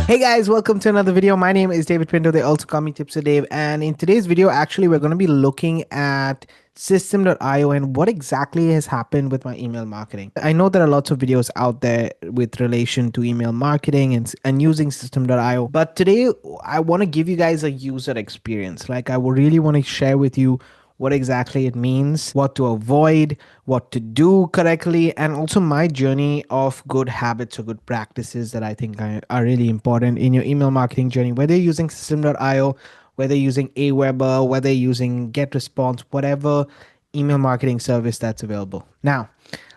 Hey guys, welcome to another video. My name is David Pinto. They also call me TipsWithDav. And in today's video, actually, we're going to be looking at System.io and what exactly has happened with my email marketing. I know there are lots of videos out there with relation to email marketing and using System.io. But today, I want to give you guys a user experience. Like, I would really want to share with you what exactly it means, what to avoid, what to do correctly, and also my journey of good habits or good practices that I think are really important in your email marketing journey, whether you're using System.io, whether you're using Aweber, whether you're using GetResponse, whatever email marketing service that's available. Now,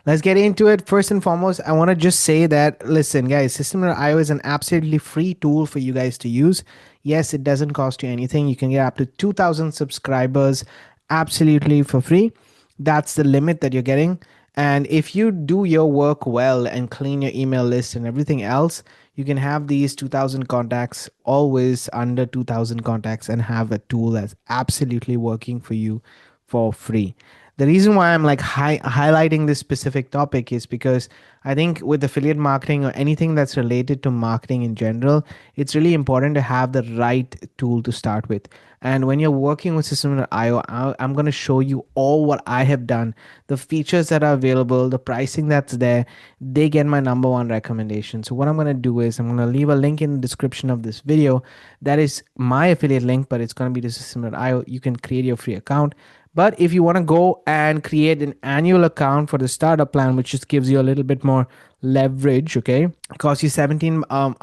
let's get into it. First and foremost, I want to just say that, listen, guys, System.io is an absolutely free tool for you guys to use. Yes, it doesn't cost you anything. You can get up to 2,000 subscribers absolutely for free. That's the limit that you're getting. And if you do your work well and clean your email list and everything else, you can have these 2000 contacts always under 2000 contacts and have a tool that's absolutely working for you for free. The reason why I'm like highlighting this specific topic is because I think with affiliate marketing or anything that's related to marketing in general, it's really important to have the right tool to start with. And when you're working with System.io, I'm going to show you all what I have done, the features that are available, the pricing that's there. They get my number one recommendation. So what I'm going to do is I'm going to leave a link in the description of this video. That is my affiliate link, but it's going to be to System.io. You can create your free account. But if you want to go and create an annual account for the startup plan, which just gives you a little bit more leverage, okay, it costs you $17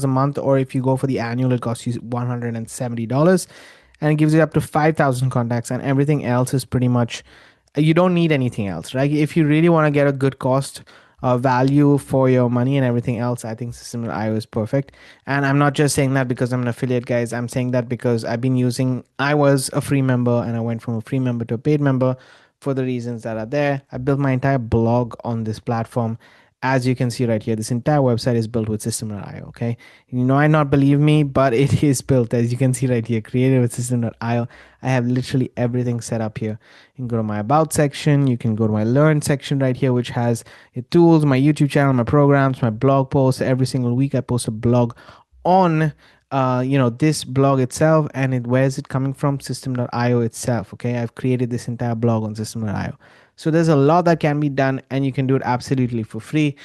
a month, or if you go for the annual, it costs you $170, and it gives you up to 5,000 contacts, and everything else is pretty much, you don't need anything else, right? If you really want to get a good cost value for your money and everything else, I think System.io is perfect. And I'm not just saying that because I'm an affiliate, guys. I'm saying that because I was a free member and I went from a free member to a paid member for the reasons that are there. I built my entire blog on this platform. As you can see right here, this entire website is built with System.io, okay? You might not believe me, but it is built, as you can see right here, created with System.io. I have literally everything set up here. You can go to my about section, you can go to my learn section right here, which has your tools, my YouTube channel, my programs, my blog posts. Every single week I post a blog on this blog itself, and where's it coming from? System.io itself. Okay, I've created this entire blog on System.io. So there's a lot that can be done, and you can do it absolutely for free.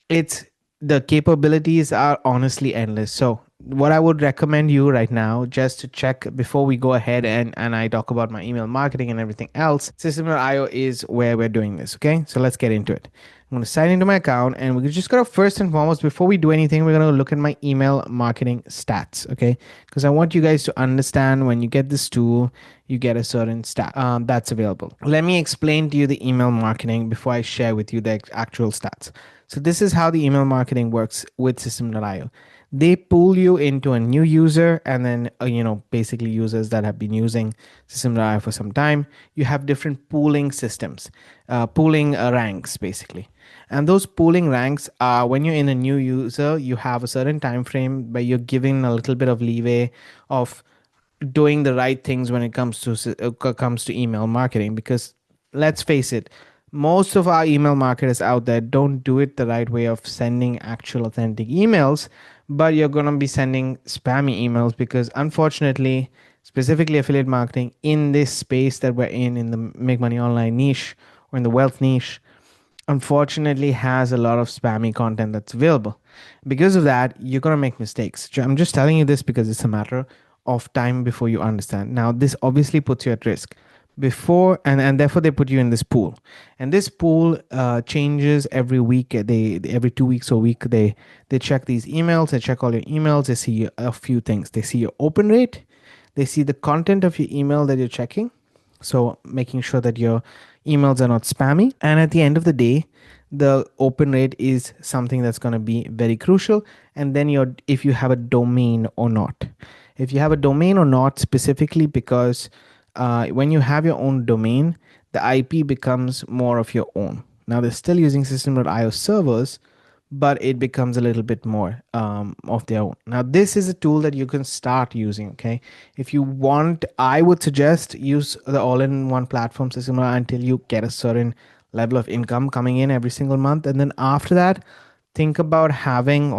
It's the capabilities are honestly endless. So what I would recommend you right now, just to check before we go ahead and I talk about my email marketing and everything else, System.io is where we're doing this. Okay, so let's get into it. I'm going to sign into my account, and we're just going to first and foremost, before we do anything, we're going to look at my email marketing stats. Okay, because I want you guys to understand when you get this tool, you get a certain stat that's available. Let me explain to you the email marketing before I share with you the actual stats. So this is how the email marketing works with System.io. They pull you into a new user, and then basically users that have been using System.io for some time. You have different pooling systems, pooling ranks basically. And those pooling ranks are, when you're in a new user, you have a certain time frame, but you're giving a little bit of leeway of doing the right things when it comes to email marketing. Because let's face it, most of our email marketers out there don't do it the right way of sending actual authentic emails, but you're going to be sending spammy emails, because unfortunately, specifically affiliate marketing in this space that we're in the make money online niche or in the wealth niche, unfortunately has a lot of spammy content that's available. Because of that, you're going to make mistakes. I'm just telling you this because it's a matter of time before you understand. Now, this obviously puts you at risk before, and therefore they put you in this pool, and this pool changes every week. They every 2 weeks or a week, they check these emails, they check all your emails, they see a few things. They see your open rate, they see the content of your email that you're checking, so making sure that your emails are not spammy. And at the end of the day, the open rate is something that's going to be very crucial. And then if you have a domain or not, specifically, because when you have your own domain, the IP becomes more of your own. Now they're still using System.io servers, but it becomes a little bit more of their own. Now this is a tool that you can start using. Okay, if you want, I would suggest use the all-in-one platform System.io until you get a certain level of income coming in every single month, and then after that, think about having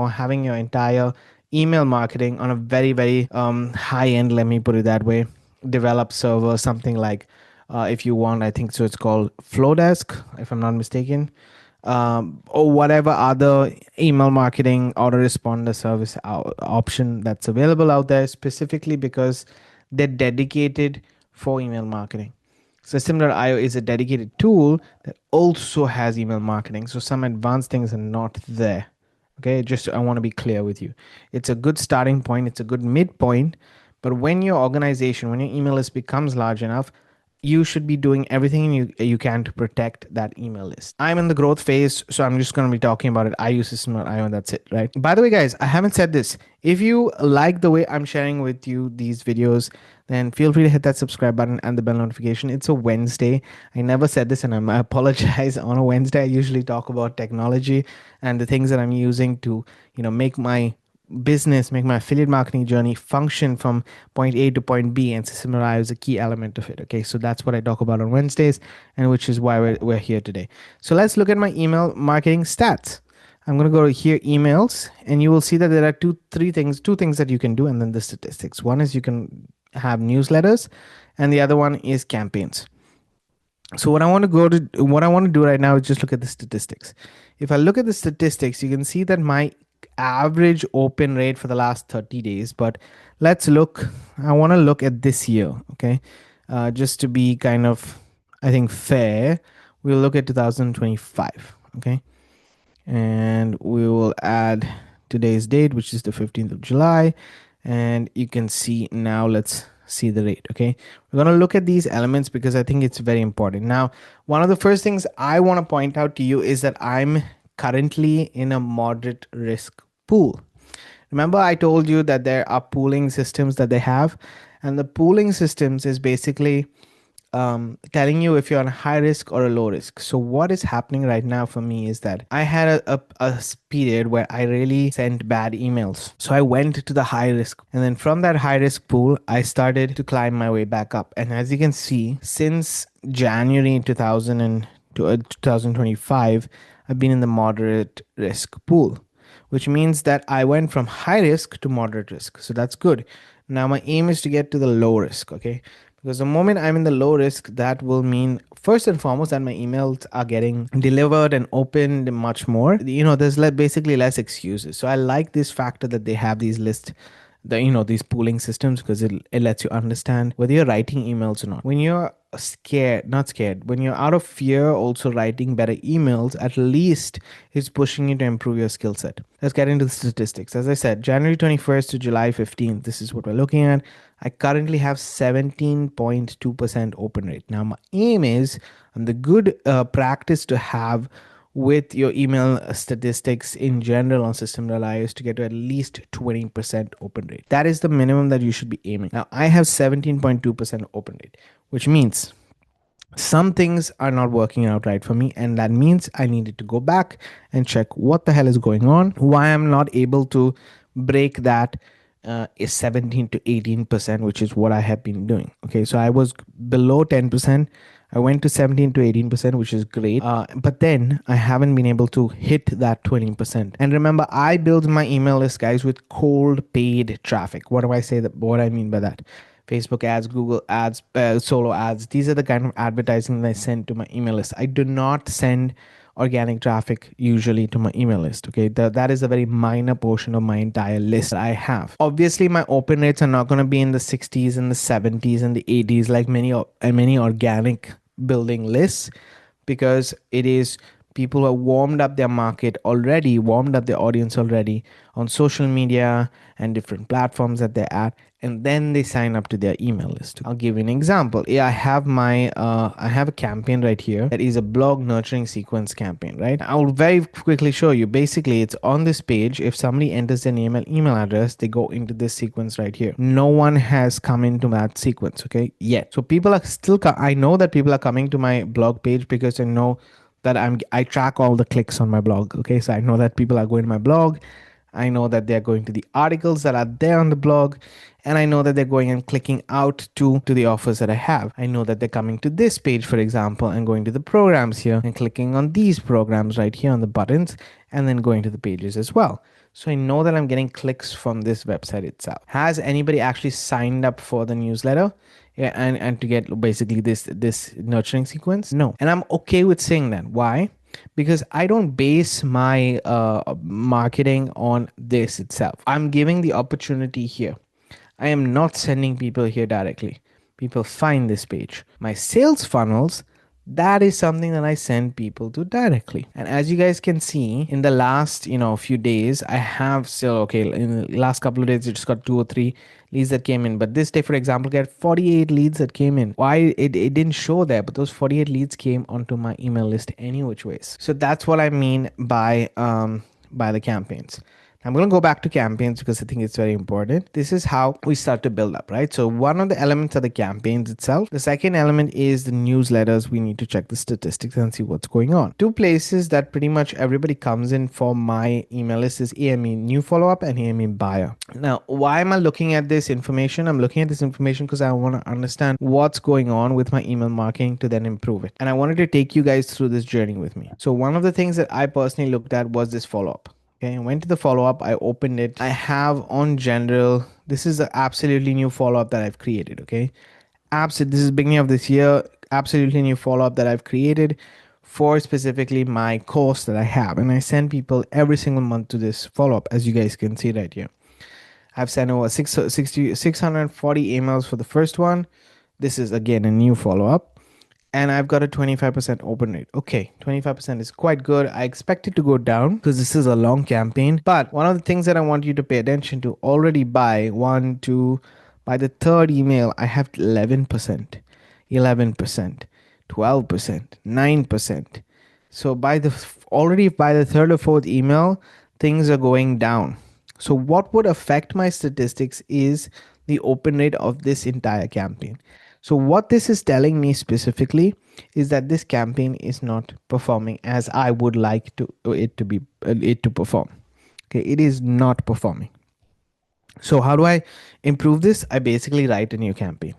your entire email marketing on a very high end, let me put it that way, developed server, something like if you want, I think so it's called Flowdesk, if I'm not mistaken, or whatever other email marketing autoresponder service option that's available out there, specifically because they're dedicated for email marketing. System.io is a dedicated tool that also has email marketing. So some advanced things are not there. Okay, just I want to be clear with you. It's a good starting point, it's a good midpoint, but when your organization, when your email list becomes large enough, you should be doing everything you can to protect that email list. I'm in the growth phase, so I'm just going to be talking about it. I use System.io and that's it, right? By the way, guys, I haven't said this. If you like the way I'm sharing with you these videos, then feel free to hit that subscribe button and the bell notification. It's a Wednesday. I never said this and I apologize. On a Wednesday, I usually talk about technology and the things that I'm using to, make my business, make my affiliate marketing journey function from point A to point B, and System.io is a key element of it. Okay, so that's what I talk about on Wednesdays, and which is why we're here today. So let's look at my email marketing stats. I'm going to go to here, emails, and you will see that there are two things that you can do, and then the statistics. One is you can have newsletters, and the other one is campaigns. So what I want to do right now is just look at the statistics. If I look at the statistics, you can see that my average open rate for the last 30 days, but I want to look at this year. Okay. Just to be kind of, I think, fair, we'll look at 2025. Okay. And we will add today's date, which is the 15th of July. And you can see now, let's see the rate. Okay, we're going to look at these elements because I think it's very important. Now, one of the first things I want to point out to you is that I'm currently in a moderate risk pool. Remember, I told you that there are pooling systems that they have, and the pooling systems is basically telling you if you're on a high risk or a low risk. So what is happening right now for me is that I had a period where I really sent bad emails. So I went to the high risk, and then from that high risk pool, I started to climb my way back up. And as you can see, since January 2025, I've been in the moderate risk pool, which means that I went from high risk to moderate risk. So that's good. Now my aim is to get to the low risk. Okay. Because the moment I'm in the low risk, that will mean first and foremost that my emails are getting delivered and opened much more. There's basically less excuses. So I like this factor that they have these lists, these pooling systems, because it lets you understand whether you're writing emails or not. When you're not scared, when you're out of fear, also writing better emails, at least it's pushing you to improve your skill set. Let's get into the statistics. As I said, January 21st to July 15th, this is what we're looking at. I currently have 17.2% open rate. Now my aim is, and the good practice to have with your email statistics in general on System.io is to get to at least 20% open rate. That is the minimum that you should be aiming. Now I have 17.2% open rate, which means some things are not working out right for me, and that means I needed to go back and check what the hell is going on, why I'm not able to break that is 17 to 18%, which is what I have been doing. Okay, so I was below 10%. I went to 17 to 18%, which is great. But then I haven't been able to hit that 20%. And remember, I build my email list, guys, with cold paid traffic. What I mean by that? Facebook ads, Google ads, solo ads. These are the kind of advertising that I send to my email list. I do not send organic traffic usually to my email list. Okay, that is a very minor portion of my entire list that I have. Obviously, my open rates are not going to be in the 60s and the 70s and the 80s like many organic building lists, because it is people who have warmed up their market already, warmed up their audience already on social media and different platforms that they're at, and then they sign up to their email list. I'll give you an example. Yeah, I have a campaign right here that is a blog nurturing sequence campaign, right? I'll very quickly show you. Basically, it's on this page. If somebody enters their email address, they go into this sequence right here. No one has come into that sequence, okay, yet. So people are still, I know that people are coming to my blog page because I know that I track all the clicks on my blog. Okay, so I know that people are going to my blog. I know that they're going to the articles that are there on the blog, and I know that they're going and clicking out to the offers that I have. I know that they're coming to this page, for example, and going to the programs here and clicking on these programs right here on the buttons, and then going to the pages as well. So I know that I'm getting clicks from this website itself. Has anybody actually signed up for the newsletter? Yeah, and to get basically this nurturing sequence? No. And I'm okay with saying that. Why? Because I don't base my marketing on this itself. I'm giving the opportunity here. I am not sending people here directly. People find this page. My sales funnels, that is something that I send people to directly. And as you guys can see, in the last few days, I have still, okay, in the last couple of days it just got 2 or 3 leads that came in, but this day, for example, got 48 leads that came in. Why it didn't show there, but those 48 leads came onto my email list any which ways. So that's what I mean by the campaigns. I'm going to go back to campaigns because I think it's very important. This is how we start to build up, right? So one of the elements are the campaigns itself. The second element is the newsletters. We need to check the statistics and see what's going on. 2 places that pretty much everybody comes in for my email list is AME new follow-up and AME buyer. Now, why am I looking at this information? I'm looking at this information because I want to understand what's going on with my email marketing to then improve it. And I wanted to take you guys through this journey with me. So one of the things that I personally looked at was this follow-up. Okay, I went to the follow-up, I opened it. I have on general, this is an absolutely new follow-up that I've created, okay? This is beginning of this year, absolutely new follow-up that I've created for specifically my course that I have. And I send people every single month to this follow-up, as you guys can see right here. I've sent over 640 emails for the first one. This is again a new follow-up. And I've got a 25% open rate. Okay, 25% is quite good. I expect it to go down because this is a long campaign. But one of the things that I want you to pay attention to, already by the third email, I have 11%, 11%, 12%, 9%. So already by the third or fourth email, things are going down. So what would affect my statistics is the open rate of this entire campaign. So what this is telling me specifically is that this campaign is not performing as I would like it to perform. Okay, it is not performing. So how do I improve this? I basically write a new campaign.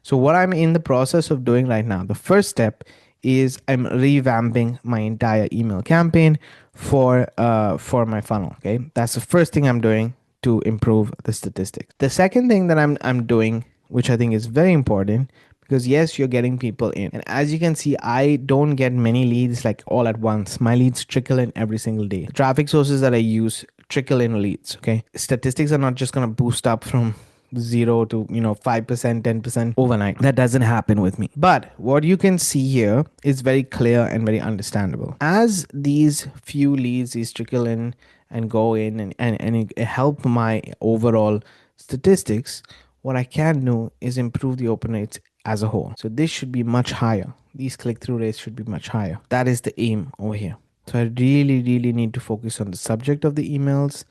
So what I'm in the process of doing right now, the first step is I'm revamping my entire email campaign for my funnel. Okay, that's the first thing I'm doing to improve the statistics. The second thing that I'm doing, which I think is very important, because yes, you're getting people in, and as you can see, I don't get many leads like all at once. My leads trickle in every single day. The traffic sources that I use trickle in leads. Okay, statistics are not just going to boost up from 0 to 5%, 10% overnight. That doesn't happen with me. But what you can see here is very clear and very understandable. As these few leads trickle in and go in and help my overall statistics, what I can do is improve the open rates as a whole. So this should be much higher. These click-through rates should be much higher. That is the aim over here. So I really need to focus on the subject of the emails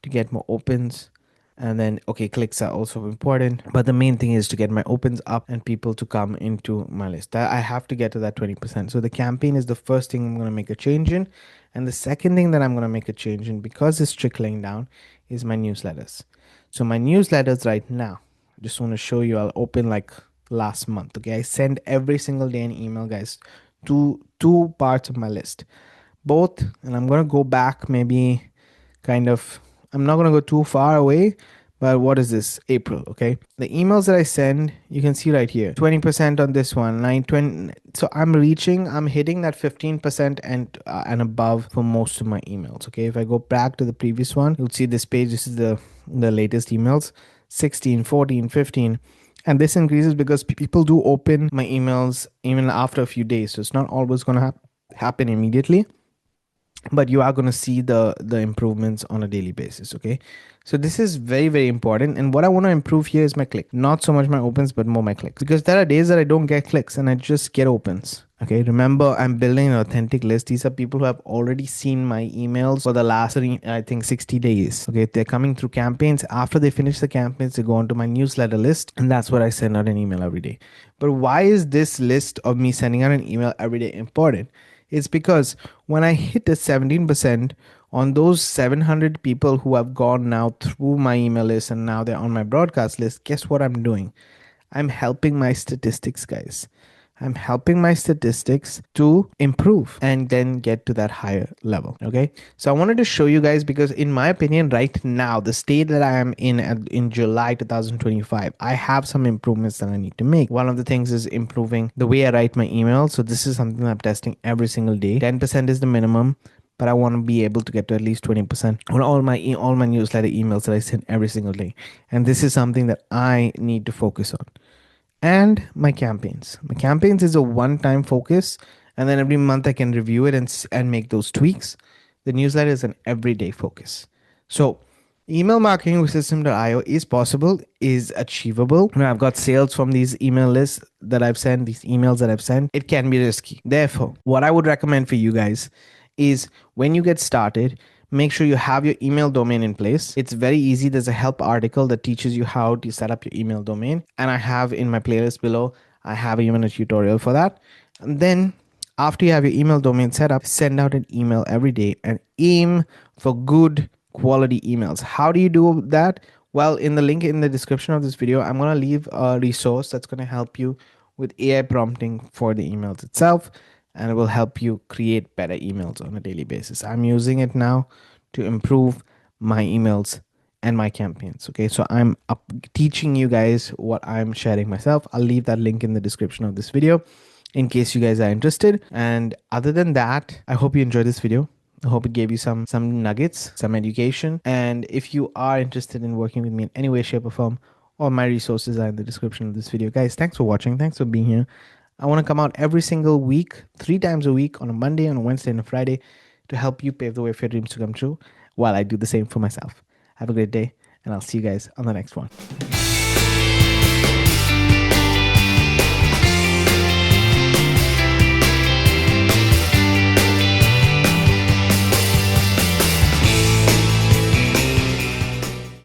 to get more opens. And then, okay, clicks are also important, but the main thing is to get my opens up and people to come into my list. I have to get to that 20%. So the campaign is the first thing I'm going to make a change in. And the second thing that I'm going to make a change in, because it's trickling down, is my newsletters. So my newsletters right now, I just want to show you, I'll open like last month. Okay, I send every single day an email, guys, to 2 parts of my list. Both, and I'm going to go back maybe I'm not going to go too far away, but what is this? April, okay? The emails that I send, you can see right here, 20% on this one, 20. So I'm hitting that 15% and above for most of my emails, okay? If I go back to the previous one, you'll see this page. This is the latest emails, 16, 14, 15. And this increases because people do open my emails even after a few days. So it's not always going to happen immediately, but you are going to see the improvements on a daily basis. Okay, so this is very important, and what I want to improve here is my click, not so much my opens but more my clicks, because there are days that I don't get clicks and I just get opens. Okay, remember, I'm building an authentic list. These are people who have already seen my emails for the last, I think, 60 days. Okay, they're coming through campaigns. After they finish the campaigns, they go onto my newsletter list, and that's where I send out an email every day. But why is this list of me sending out an email every day important? It's because when I hit the 17% on those 700 people who have gone now through my email list and now they're on my broadcast list, guess what I'm doing? I'm helping my statistics, guys. I'm helping my statistics to improve and then get to that higher level. Okay. So I wanted to show you guys because in my opinion, right now, the state that I am in July 2025, I have some improvements that I need to make. One of the things is improving the way I write my email. So this is something I'm testing every single day. 10% is the minimum, but I want to be able to get to at least 20% on all my newsletter emails that I send every single day. And this is something that I need to focus on. And my campaigns. My campaigns is a one-time focus, and then every month I can review it and make those tweaks. The newsletter is an everyday focus. So email marketing with System.io is possible, is achievable. When I've got sales from these email lists that I've sent, these emails that I've sent, it can be risky. Therefore, what I would recommend for you guys is when you get started, make sure you have your email domain in place. It's very easy. There's a help article that teaches you how to set up your email domain. And I have in my playlist below, I have even a tutorial for that. And then after you have your email domain set up, send out an email every day and aim for good quality emails. How do you do that? Well, in the link in the description of this video, I'm going to leave a resource that's going to help you with AI prompting for the emails itself, and it will help you create better emails on a daily basis. I'm using it now to improve my emails and my campaigns. Okay, so I'm teaching you guys what I'm sharing myself. I'll leave that link in the description of this video in case you guys are interested. And other than that, I hope you enjoyed this video. I hope it gave you some nuggets, some education. And if you are interested in working with me in any way, shape, or form, all my resources are in the description of this video. Guys, thanks for watching. Thanks for being here. I want to come out every single week, 3 times a week, on a Monday, on a Wednesday, and a Friday, to help you pave the way for your dreams to come true while I do the same for myself. Have a great day, and I'll see you guys on the next one.